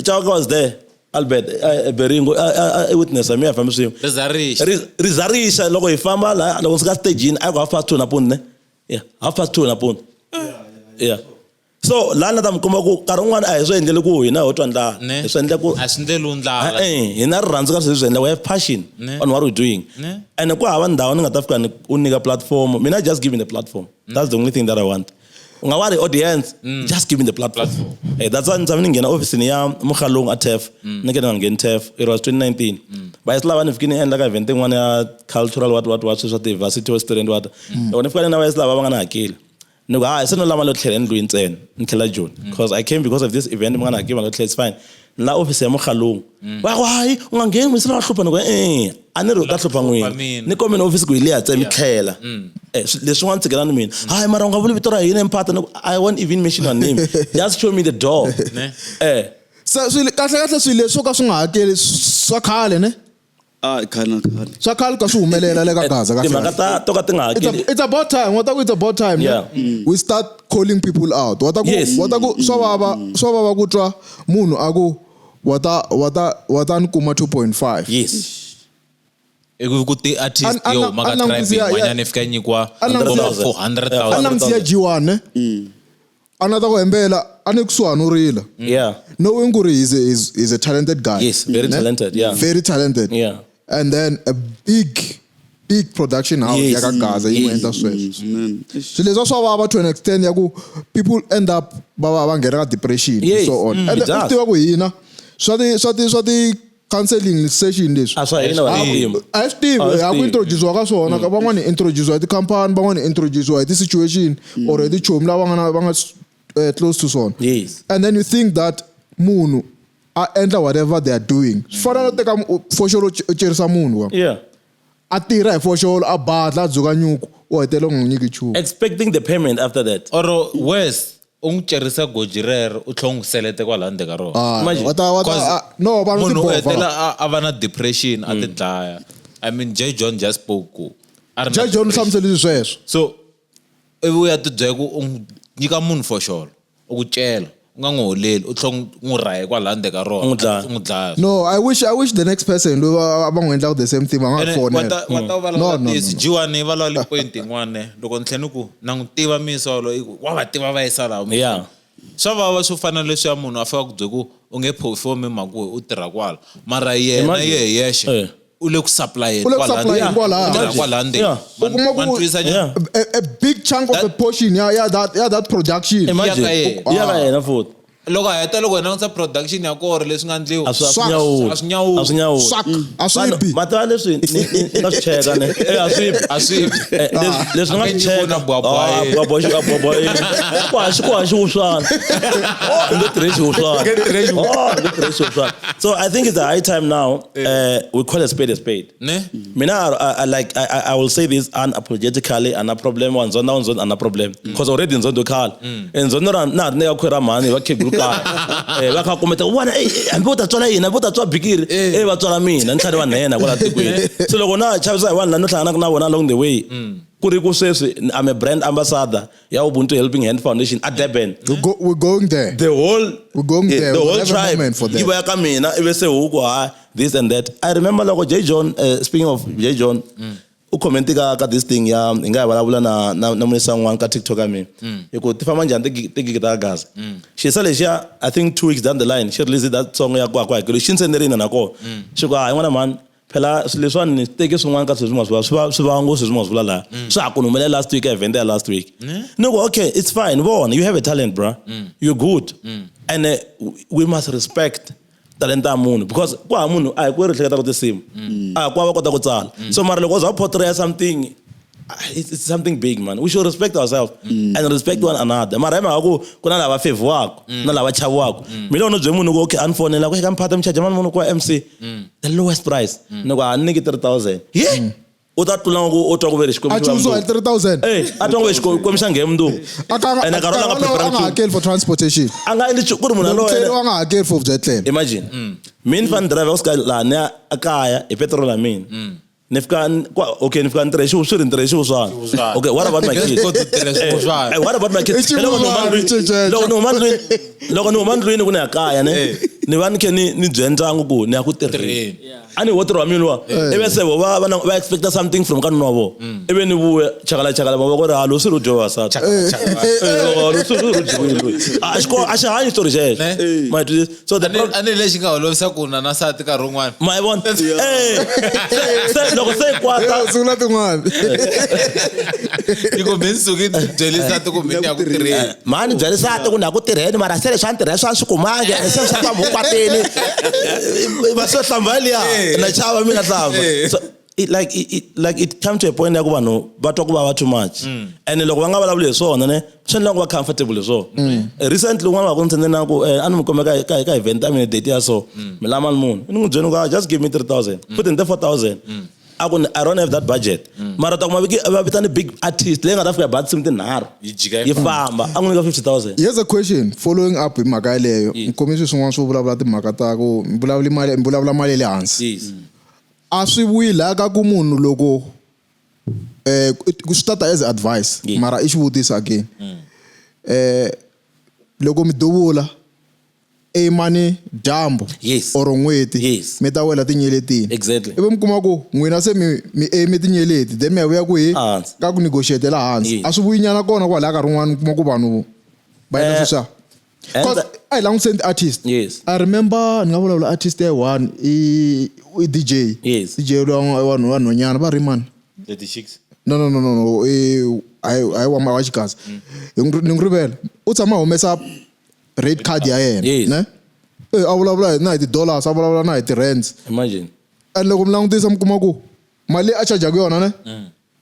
Java was there. Albert Beringo I witness me afam so. Rizarisha loko ifamba la loko sika stage in I go 2:30 napundu ne. Yeah, 2:30 napundu. Yeah. So lana tamkuma ku karun'wana a hi swo endlele ku hina ho twandla hi swo endla ku a swi ndleli undlala hina rirhandzu ka swilo swi endla we have passion on what we're doing and ku hava ndhawu ni nga ta fika ni u nyika platform mina just give me the platform that's the only thing that I want unga wa the audience just give me the platform that's why ndzi nghena office ni ya Muvhango at TEF ni ngena ngeni TEF it was 2019 ba islava ni fikini endla ka event yin'wana ya cultural what swa diversity student what ni fikani na va islava va nga na hakeli no I said no lama lo tlhela ndlu ntsena ni tlhela June because I came because of this event mngana hakima lo tlhela it's fine la office ya Muvhango wa hayi ungangeni misela hlupha no ani ro ta hlupha n'wini ni komme na office ku ile ya tsemi tlhela leswi n'wana tsikela ni mina hayi mara unga vuli vito ra hina Mphata I won't even mention her name just show me the door so kahle swilo leswo ka swi nga hakeli swa khale ne khale swa khale ka swi humelela le ka Gaza ka timhaka to ka ti nga hakeli it's about time it's about time yeah. We start calling people out wata ku swa baba ku twa munhu aku wata ni kuma 2.5 yes ku ti artist yo maka tribe wanyane fika nyikwa 400,000 anamsiya Jiwane another ko hembela ane kusuhana urila yeah knowing Nguri is a talented guy yes very talented yeah very talented yeah and then a big production house yes. yaka Gaza yiwenda sweswo so leswa swa baba to an extent yaku people end up baba ngena ka depression yes. so on and tiva ku hina swa ti counseling session leswi aswa hina I Steve ya ku introduce ka swona ka van'wana introduce ti company van'wana introduce ti situation or ti chomi lava nga close to son yes and then you think that munhu a endla whatever they are doing fana no teka for sure u cherisa munhu yeah a tirha hi for sure a badla dzuka nyuku u hetela n'wi nyiki chumu expecting the payment after that or worse ungcherisa gojirer u tlhongu selete kwala hande ka rona no ba munhu hetela a va na depression a ti dlaya I mean J John just spoke J John samseli sweswo so evu ya ti byela ku nyika munhu for sure u cela unga ngoleli u tlhongu nguraye kwala hande ka rona u dlaya no I wish the next person lo abangwendla the same thing anga phone no this Jiwane va lwa point ngwane loko ntlhenu ku nangutiva misolo wa va tiva va yisala yeah swa vava swo fana leswi ya munhu a fika ku byeku u nge perform maku u tirha kwala mara yena yexe u le ku supply kwala hande a big chunk of the portion that production imagine ya yena futhi loko a heta loko wena u production ya kore leswi nga ndliwa aswinyawuli mata leswi ni nga swi cheka ne aswipi leswi nga swi cheka bwabwayi kwashi uswana ngetirexi uswana so I think it's the high time now we call a spade mina I will say this unapologetically ana problem wanzona ana problem because already nzondo khala nzondo na ne yakhwera mani vakhegulu va kha kumeta vona hambi u ta tswala yini hambi u ta tswa bikiri va tswala mina ni tlhari va nhena kwala tikweni so loko na chavisa hi vanhu lani no hlanganaka na vona along the way ku ri ku sweswi I'm a brand ambassador ya Ubuntu Helping Hand Foundation at Durban we're going there the whole tribe for them iba ya ka mina ibe se huku this and that I remember loko J John speaking of J John u commenti ka this thing ya inga vulavula na munisa n'wana ka TikTok ka mina ku ti famba njhani ti ta Gaza she said lesha I think 2 weeks down the line she released that song ya kwa ke xi ntsenderini na ko xi ku hayi n'wana man phela leswiwani ni teke swin'wana ka sweswi swi va ngo sweswi swi vula la swa ku numele last week event ya last week no okay it's fine bona you have a talent bro you're good and we must respect talent ya munhu because ku ha munhu a hi ku rihleketa ku tisimu a ku va kota ku tsala so mara loko za portray something it's something big man we should respect ourselves and respect one another mara hi mhaka ku na lava favoriwaka na lava chaviwaka mina no bye munhu ku okay anfonela ku eka Mphata mchaja mani munhu ku MC the lowest price no ku a niki 3000 yeah u ta tlula ku u twa ku veri xikwembu xa mndu 3000 a twa ku veri xikwembu xa ngemndu and akarola nga prepare hakeli for transportation anga endli ku ri munhu loyi anga hakeli for jet imagine min fan driver uska la ne akaya e petrol la min nifika ntirexi swi ri ntirexi swa okay what about my kids what about my kids loko ni huma ndlwini ku ni ya kaya ne ni va ni khe ni byela ndyangu ku ni ya ku tirheni a ni ho tirha wa mina luwa ive se va expecta something from ka nuna wa vo ive ni vuya chakala mavoko ri halo swi ri dyo vasati a xi hanyi xitori xexo so a ni lexi nga holovisa ku na na sati nkarhi wun'wana ma yi vona loko se kwata sungula tin'wana iko mensuki byelisati ku mini ya ku tirheni mani byelisati ku ni ya ku tirheni mara se leswi a ni tirhe swa swi kumange se swa kwambe kwateni va swo hlamba liya na chava mina hlamba so it come to a point ya ku vanhu va twa ku vava too much and loko va nga vulavuli hi swona ne swi endla ku va comfortable hi swona recently un'wana va ku ni tsendena ku a ni mi khome ka event ya mina date ya so mi lama ni munhu ni n'wi byeni ku just give me 3000 put in the 4000 I don't have that budget mara ta kuma va vitani big artist leyi nga ta fika ba tsimu tinharhu yi famba a n'wi nyika 50000 here's a question following up hi mhaka yaleyo nkomiso swin'wana swo vulavula timhaka ta ku vulavula mali le hansi a swi vuyi la ka ku munhu loko ku start as advice mara i xivutiso again loko mi duvula mani dyambu or n'weti mi ta wela tinyeletini exactly ivi mi kuma ku n'wina se mi eme tinyeleti then mi ya vuya ku hi ka ku negotiate la hansi a swi vuyinyana kona kwalaha ka rin'wana mi kuma ku vanhu va endla sweswiya because I langutiseni ti-artist I remember ni nga vulavula artist ya one i DJ DJ vanhu vanhwanyana va ri mani 36 no hayi wa xikazi ni n'wi rivela u tshama humesa rate card ya yena ne a vulavula na hi ti-dollars a vulavula na hi ti-rands imagine and loko mi langutisa mi kuma ku mali a charjaku yona ne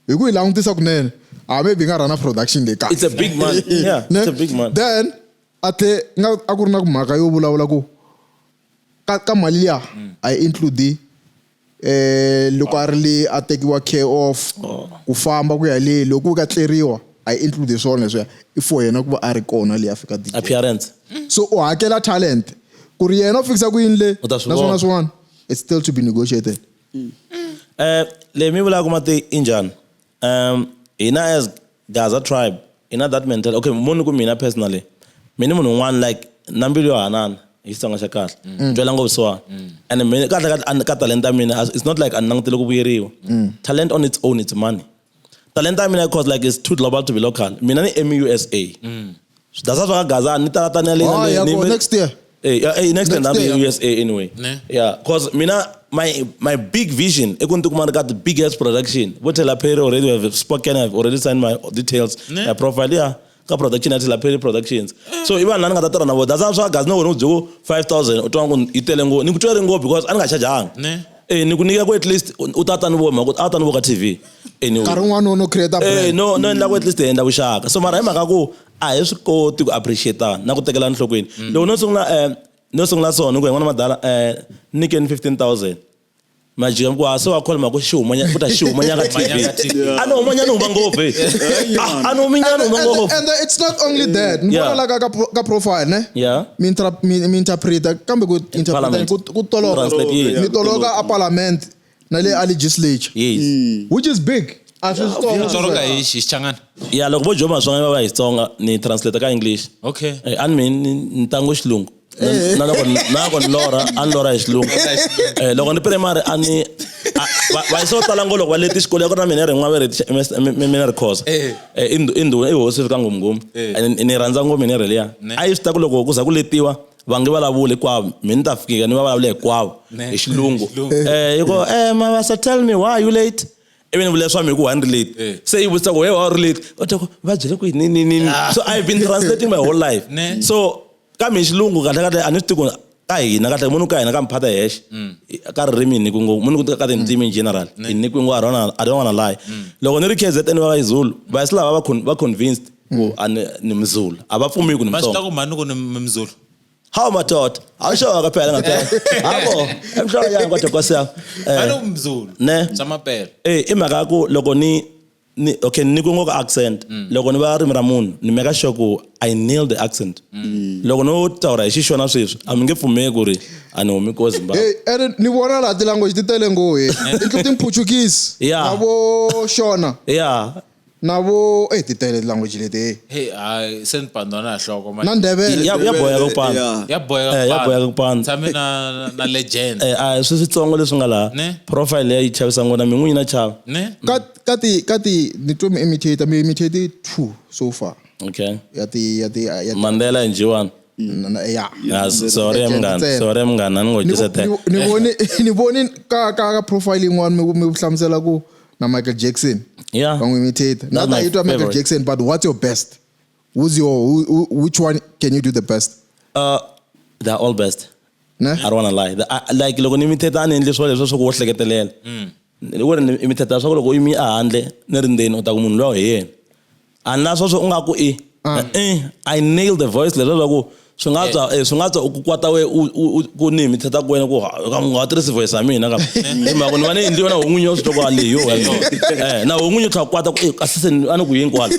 hi ku yi langutisa kunene maybe nga rana production leyi kahle it's a big man it's a big man then a ku ri na ku mhaka yo vulavula ku ka mali liya a yi include loko a ri le a tekiwa care of ku famba ku ya le loko ka tleriwa a yi include swona leswiya i for yena ku va a ri kona leyi a fika appearance so u hakela talent ku ri yena u fikisa ku yini le naswona swin'wana it's still to be negotiated le mi vulaka mati injani hina as Gaza tribe hina that mental okay munhu ku mina personally mina munhu un'wana like na mbilu yo hanana hi Xitsonga xa kahle twela ngopfu swona and mina kahle ka talent ya mina it's not like a nangutele ku vuyeriwa talent on its own it's money talent ya mina because like it's too global to be local mina ni MUSA that's why Gaza ni ta tani le next year next year I'm USA anyway yeah because mina my big vision ekunti got the biggest production what la Perry already have spoken I've already signed my details my profile yeah ka production at la Perry Productions so even nani nga ta tirha na vo that's why Gaza no wona udziko 5000 utwa ngo itele ngo ni kutwere ngo because ani nga chargeanga ni ku nyika ku at least utata ni vo mako ata ni vo ka TV anyway nkarhi wun'wana no create brand no endla ku at least endla vuxaka so mara hi mhaka ku a hi swi koti ku appreciate na ku tekela nhlokweni loko no sungula swona ku n'wana madala nikeni 15000 majika ku ase wa khoma ku xihumanya ku ta xihumanya ka TV ano umanya no ngopfu ano minyano ngopfu and it's not only that ngona la ka profile ne mi interpreter kambe ku interpreter ku toloka mi toloka a parliament na le legislature which is big Xitsonga hi Xitsongana loko vo Joma swanga va hi Xitsonga ni translate ka English okay and me ntango xilungu na ko lora an lora xilungu loko ni primary ani va so tala ngolo kwa leti xikolo ya ku na mina rin'wa va ri mina ri khosa indu i hosi fika ngomngom ni rhandza ngoma mina reliya a yi swi ta ku loko ku za ku letiwa va nge vulavuli kwavo mina ni ta fika ni va vulavula hinkwavo hi xilungu yi go mavasa tell me why are you late even leswi mi ku one relate say you vutisa ku hey wa relate utako va byele ku ni so I've been translating my whole life so ka mi xilungu kahle a ni swi tiku ka hina kahle munhu ka hina ka Mphata hexe ka ririmi ni ku ngo munhu ku ka tindzimi in general ni ku ngo I don't want to lie loko ni ri KZN va Zulu va isila va convinced ku ni mzulu a va pfumi ku ni msonga msonga ku mani ku ni mzulu how matot awusho ka phela ngathi yabo emhlobo yangu kodwa kwasa alo mzulu ne samapela imhaka ku loko ni okay ni ku ngoka accent loko ni va rimi ra munhu ni make sure ku I nail the accent loko no tawra hi xixona sweswi a mi nge pfumeki ku ri a ni humi ko Zimbabwe and ni vona la ti language ti tele ngo including Portuguese nabo Shona nabo ti tele language leti hey send pandona hloko na Ndebele ya boya ku pana ya boya ku pana tshame na legend Switsongo leswi nga la profile ya yi chavisa ngona mi n'winyi na chava kati ni twa mi imitate 2 so far okay ya ti Mandela and Jiwan sorry mngana ni ngo jisete ni voni ka profile yin'wana mi hlamusela ku na Michael Jackson bang imitate not that you to Michael Jackson but what's your best which one can you do the best they're all best I don't want to lie like loko ni imitate ani endle swale swo ku hleketelela loko ni imitate swo loko imi a handle ni rindeni u ta ku munhu lo yena anla swo unga ku I nailed the voice leswo ku swi nga tswa ku kwata we ku ni imitate ku wena ku nga tirhisi voice ya mina ka mara ni vane ndi wena hungunyo swi toko aliyo na hungunyo tla kwata ku kasise ani ku hinkwalo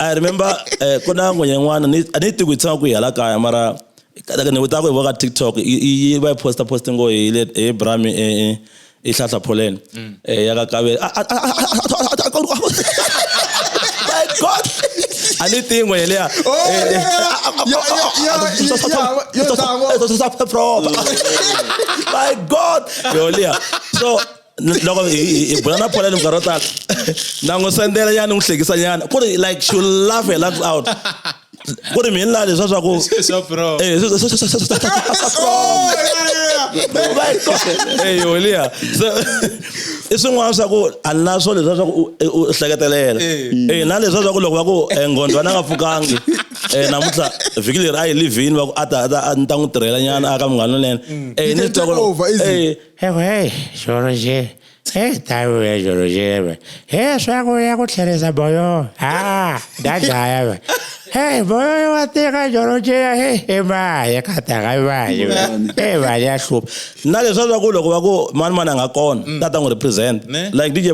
I remember kuna ngonya n'wana ni ti ku tsama ku hala kaya mara ni vuta ku hi ka TikTok yi va posting go hi Brami ihlahla Polen ya ka kabe my god ani tingo yelea my god yolia so loko ibona Polen ngarota nango sendela yani ngihlekisa nyana ku like she will laugh her lungs out ku mina la leswa swa ku so bro my god yolia so isingwa swa ku alaso leswa swa ku hleketelela na leswa swa ku loko va ku ngondwana nga pfukangi namuntlha vhiki leri a yi livini va ku ata nta n'wi tirhela nyana aka munghana lena ni twa ku hey George tayo ya George swa ku ya ku tlherisa boyo dadaya hey boyo wa teka George ma ya kata ba ba ya hlup na leswa swa ku loko va ku mani a nga kona tata n'wi represent like DJ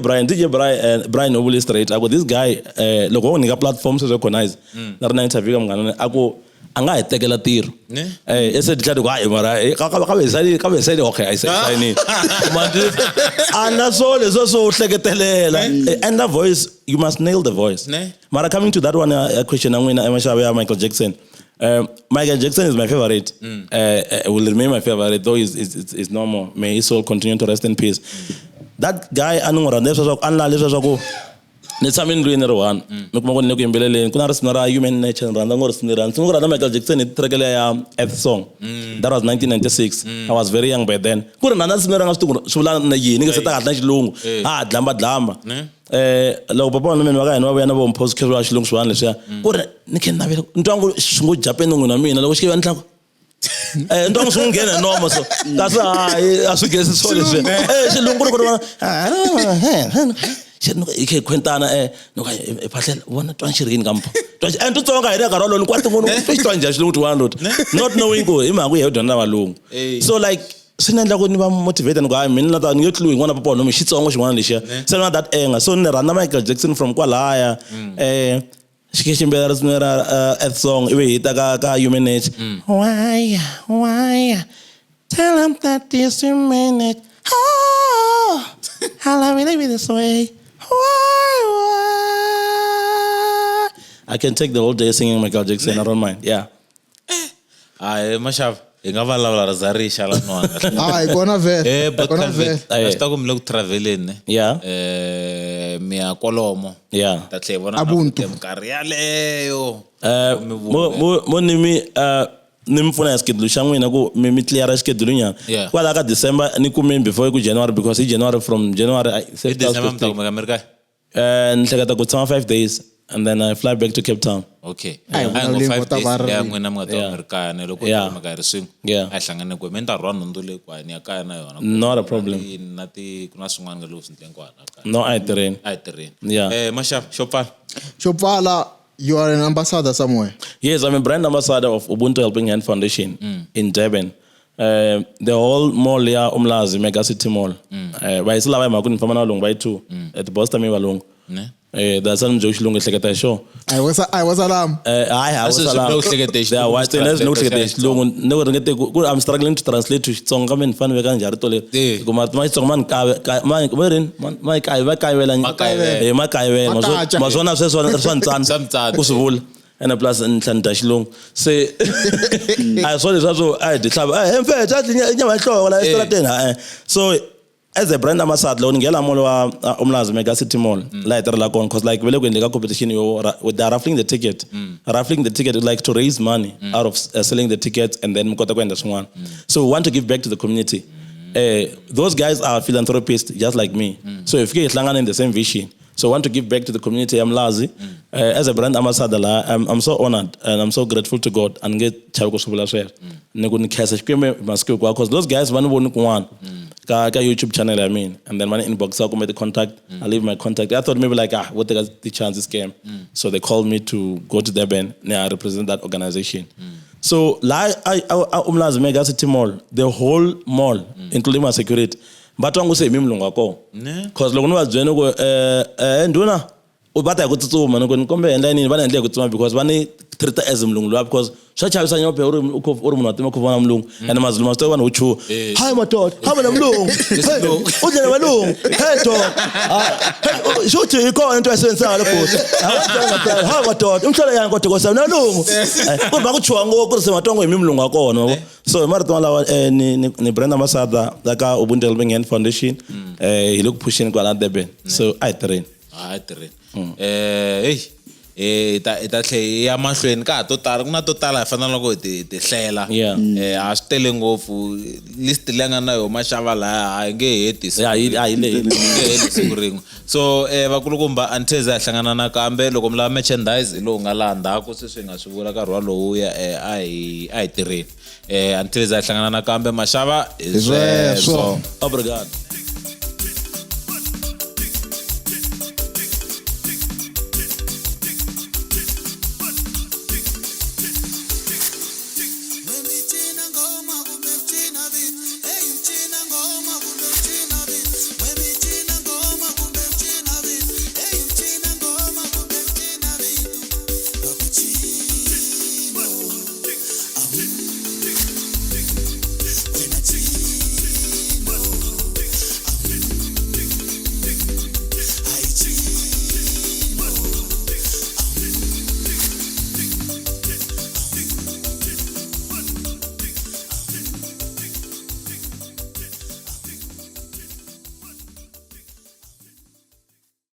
Brian Obuli straight ako this guy loko u nyika platforms to recognize na ri na interview ka munghana ako anga hi tekela tiro ese ditlhadi ku hayi mara ka besali okay I say ni manje ana so leswo so hleketelela and the voice you must nail the voice mara coming to that one question ngwina emashaba ya Michael Jackson Michael Jackson is my favorite will remain my favorite though is no more may his soul continue to rest in peace that guy anungoranda leswo anla leswo ku ni tshame ndlwini ri one mi kuma ku ni le ku yimbeleleni ku na risina ra Human Nature rhandza ngo risina rhandza ndzi rhandza Michael Jackson hi track ya Xitsonga that was 1996 I was very young by then ku ri na risina ra nga swi vula na yini nge se ta kahle na xilungu dlamba loko papa wa mina wa ka hina va vuya na vo mphosi kheri wa xilungu swin'wana leswiya ku ri ni khe ni navela ntwangu swi ngo Japani n'wina mina loko xi ke va ntlangu ntwangu swi n'wi nghena normal so kasi a swi gesi swo leswiya xilungu ri ku ri vona ikhe khwentana noka ephahlela bona twanxirini kampo and tutsonga hi le nkarhi wolowo ni kwati munhu swi twa njhani xilungu tin'wana loti not knowing ku hi mhaka ku hi dyondza na valungu so like swi ni endla ku ni va motivate ni ku hayi mina ni nge tluli yin'wana papa nomi Xitsonga xin'wana lexiya se ni na that anger so ni rhandza Michael Jackson from kwalaya xi ximbelela risina ra Xitsonga ivi hi ta ka Human Nature why tell him that this human nature I love it this way. I can take the whole day singing Michael Jackson. I don't mind. Yeah. Mashab, inga valavula razarisha la nwanga. Ikona vele. Ikona vele. Asta ku mloko traveleni. Yeah. Miya kolomo. Yeah. Tatle bona Ubuntu. Mkarhi yaleyo. Monimi ni mi pfuna hi schedule xa n'wina ku mi cleara schedule nyana kwala ka December ni kumeni before ku January because hi January from January December mi ta kumeka mi ri kaya ni hleketa ku tshama 5 days and then I fly back to Cape Town. Okay. Ai, Ngo wena 5 loko ta days va ri- ya n'wina mi nga ta mi ri kaya ne loko Yeah. mi nga ri swin'we Yeah. a hlangane ku mi ta rhwa nhundzu leyi kwani ya kaya na yona Not a problem. na ti ku na swin'wana nga loko swi endleni kwala kaya No, I train. a hi tirheni Yeah. Mashava xo pfala xo pfala you are an ambassador somewhere. Yes, I'm a brand ambassador of Ubuntu Helping Hand Foundation in Durban. The whole mall here, Umlazi, Mega City Mall. By Sila, I'm going to Long by 2 at the Boston Walong. ne There's some Josh Long at show. I was alarm. I was Aso allowed. no hlekete There was no hlekete. No, I'm struggling to translate to Xitsonga men fan vegan jartole. Kumat my song man man werin my kai wela Makayiwela. mazona Samtsana. kusubula and plus inhlanda shilong say I saw this also I dihlaba Mphata inyama ehloko la estradeni so as a brand ambassador lo ngela mall wa Umlazi Mega City Mall la iterela kon cause like vele kwendeka competition yo with the raffling the ticket is like to raise money out of selling the tickets and then mkota kwenda swin'wana so we want to give back to the community. Those guys are philanthropists just like me. So if you hlangana in the same vision, so I want to give back to the community. I'm Lazi. As a brand ambassador, I'm so honored and I'm so grateful to God and get chako subula share. Nekuni kasa shkeme maskio kwa because those guys one ka YouTube channel and then one inbox I made the contact. I leave my contact. I thought maybe like what the chances came. So they called me to go to Durban. Now I represent that organization. So like Umlazi Mega City Mall, the whole mall, including my security. But wangu say mimi mlunga ko. Cause lokho nibazwena ku nduna ubata ukutsutsuma ngikombe endla nini bana ndle kutsuma because bani treat as mlungu lwa because shachabisa nyope uri munhu watima kuvona mlungu and mazulu mastoy bana uchu hi madoda hamba namlungu udle namalungu hey dog shothi ikho into esenzayo lebhosi hi madoda umhlala yani kodwa kosa nalungu kodwa kuchiwa ngokuse matongo yimi mlungu akona so marathon lawa ni brand ambassador ka Ubuntu Helping Hand Foundation he look pushing kwa Durban so I train ta tlhe ya mahlweni ka to tala ku na to tala fanele loko ti hlela a swi tele ngopfu list lenga na yo Mashava la a nge heti siku rin'we so vakulukumba anteza ya hlangana na kambe loko mlava merchandise lowu nga laha ndzhaku se swi nga swi vula nkarhi walowu ya a hi tirheni anteza ya hlangana na kambe Mashava Sweswo. obrigado.